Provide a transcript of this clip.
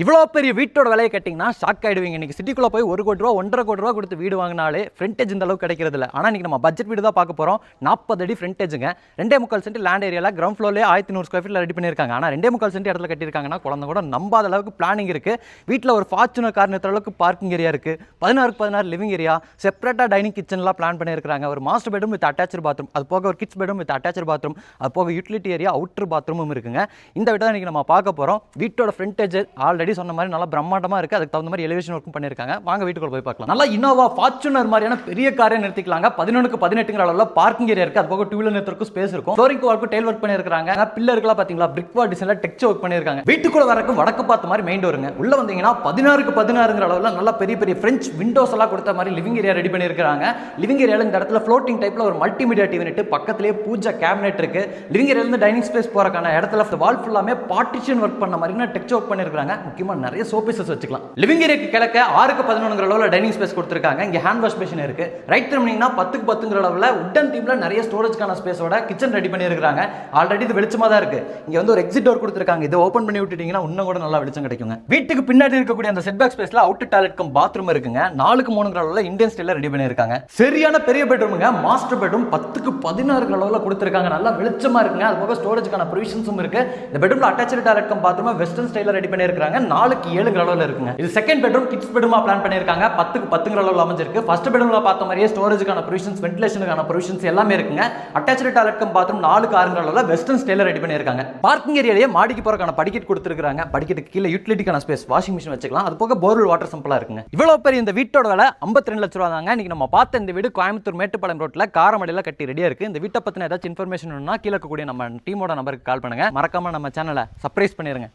இவ்வளோ பெரிய வீட்டோட விலையை கட்டிங்கன்னா ஷாக் ஆகிடுவீங்க. இன்றைக்கி சிட்டிக்குள்ளே போய் 1 கோடி ரூபா 1.5 கோடி ரூபா கொடுத்து வீடு வாங்கினாலே ஃப்ரண்டேஜ் இந்த அளவுக்கு கிடைக்கிறது இல்லை. ஆனால் இன்றைக்கி நம்ம பட்ஜெட் வீடு தான் பார்க்க போகிறோம். 40 அடி ஃப்ரண்டேஜுங்க. 2.25 சென்ட் லேண்ட் ஏரியாவில் கிரவுண்ட் ஃப்ளோர்லேயே 1100 ஸ்கொயர் ஃபீட்டில் ரெடி பண்ணியிருக்காங்க. ஆனால் 2.25 சென்ட் இடத்துல கட்டியிருக்காங்கன்னா குழந்தை கூட நம்பாத அளவுக்கு பிளானிங் இருக்குது. வீட்டில் ஒரு ஃபார்ச்சுனர் கார் நிறுத்துற அளவுக்கு பார்க்கிங் ஏரியா இருக்குது. 16 லிவிங் ஏரியா, செப்பரேட்டாக டைனிங் கிச்சன்லாம் பிளான் பண்ணியிருக்காங்க. ஒரு master bedroom with attach bathroom, அது போக ஒரு kids bedroom with attach bathroom, அது போக யூட்டிலிட்டி ஏரியா, அவுட்டர் பாத்ரூமும் இருக்குங்க. இந்த வீட்டை தான் இன்றைக்கி நம்ம பார்க்க போகிறோம். வீட்டோட ஃப்ரண்டேஜ் ஆல்ரெடி சொன்ன மாதிரி நல்லா பிரம்மாண்டமா இருக்கு. அதுக்கு தகுந்த மாதிரி எலிவேஷன் ஒர்க்கும் பண்ணிருக்காங்க. வாங்க வீட்டுக்குள்ள போய் பார்க்கலாம். நல்லா இனோவா ஃபார்ச்சுனர் மாதிரியான பெரிய காரை நிறுத்திக்கலாங்க. 11க்கு 18ங்கிற அளவுல பார்க்கிங் ஏரியா இருக்கு. அது போக 2 வீலர் நிறுத்தறதுக்கு ஸ்பேஸ் இருக்கும். ஃப்ளோரிங் ஒர்க்கு டைல் ஒர்க் பண்ணிருக்காங்க. பில்லருக்குலாம் பாத்தீங்களா பிரிக் வால் டிசைன்ல டெக்ஸ்சர் ஒர்க் பண்ணிருக்காங்க. வீட்டுக்குள்ள வரக்கு வடக்கு பார்த்த மாதிரி மெயின் டோருங்க. உள்ள வந்தீங்கன்னா 16க்கு 16ங்கிற அளவுல நல்ல பெரிய பெரிய பிரெஞ்ச் விண்டோஸ் எல்லாம் கொடுத்த மாதிரி லிவிங் ஏரியா ரெடி பண்ணிருக்காங்க. லிவிங் ஏரியால இந்த இடத்துல ஃப்ளோட்டிங் டைப்ல ஒரு மல்டிமீடியா டிவி யூனிட், பக்கத்துலயே பூஜா கேபினெட் இருக்கு. லிவிங் ஏரியால இருந்து டைனிங் ஸ்பேஸ் போறக்கான இடத்துல வால் ஃபுல்லாமே பார்ட்டிஷன் ஒர்க் பண்ண மாதிரி டெக்ஸ்சர் ஒர்க் பண்ணிருக்காங்க. முக்கியமா நிறைய சோபீசஸ் வச்சுக்கலாம். லிவிங் ஏரியாக்கு கிழக்க 6க்கு 11ங்கிற அளவுல டைனிங் ஸ்பேஸ் கொடுத்திருக்காங்க. இங்க ஹேண்ட் வாஷ் பேஷன் இருக்கு. ரைட் திரும்பினீங்கன்னா 10க்கு 10ங்கிற அளவுல உட்டன் தீம்ல நிறைய ஸ்டோரேஜ்க்கான ஸ்பேஸோட கிச்சன் ரெடி பண்ணிருக்காங்க. ஆல்ரெடி இது வெளிச்சமா தான் இருக்கு. இங்க வந்து ஒரு எக்ஸிட் டோர் கொடுத்திருக்காங்க. இதை ஓபன் பண்ணி விட்டுட்டீங்கன்னா இன்னும் கூட நல்லா வெளிச்சம் கிடைக்குங்க. வீட்டுக்கு பின்னாடி இருக்கக்கூடிய அந்த செட் பேக் ஸ்பேஸ்ல அவுட்டர் டாய்லெட் கம் பாத்ரூம் இருக்குங்க. 4க்கு 3ங்கிற அளவுல இந்தியன் ஸ்டைல்ல ரெடி பண்ணிருக்காங்க. சரியான பெரிய பெட்ரூம்ங்க. மாஸ்டர் பெட்ரூம் 10க்கு 16ங்கிற அளவுல கொடுத்திருக்காங்க. நல்லா வெளிச்சமா இருக்குங்க. அது போக ஸ்டோரேஜ்க்கான ப்ரொவிஷன்ஸும் இருக்கு. இந்த பெட்ரூம்ல attached toilet cum bathroom western ஸ்டைல்ல ரெடி பண்ணிருக்காங்க. 4க்கு 7ங்கிற அளவுல இருக்குங்க. இது செகண்ட் பெட்ரூம் கிட்ஸ் பெட்ரூமா பிளான் பண்ணிருக்காங்க. 10க்கு 10ங்கிற அளவுல அமைஞ்சிருக்கு. ஃபர்ஸ்ட் பெட்ரூம்ல பார்த்த மாதிரியே ஸ்டோரேஜ்க்கான ப்ரொவிஷன்ஸ், வென்டிலேஷனுக்கான ப்ரொவிஷன்ஸ் எல்லாமே இருக்குங்க. அட்டாச்ட் டாய்லெட் கம் பாத்ரூம் 4க்கு 6ங்கிற அளவுல வெஸ்டர்ன் ஸ்டைல்ல ரெடி பண்ணிருக்காங்க. பார்க்கிங் ஏரியாலயே மாடிக்கு போறதுக்கான படிக்கட் கொடுத்திருக்காங்க. படிக்கட்டுக்கு கீழ யூட்டிலிட்டிக்கான ஸ்பேஸ், வாஷிங் மெஷின் வச்சுக்கலாம். அது போக போர்வெல் வாட்டர் சம்பிளா இருக்குங்க. இவ்வளவு பெரிய இந்த வீட்டோட விலை 52 லட்சம் ரூபாய் தாங்க. இன்னைக்கு நம்ம பார்த்த இந்த வீடு கோயம்புத்தூர் மேட்டுப்பாளையம் ரோட்ல காரமடையில கட்டி ரெடியா இருக்கு. இந்த வீட்டை பத்தின ஏதாச்சும் இன்ஃபர்மேஷன் வேணும்னா கீழ இருக்கக்கூடிய நம்ம டீமோட நம்பருக்கு கால் பண்ணுங்க. மறக்காம நம்ம சேனலை சப்ஸ்கிரைப் பண்ணிருங்க.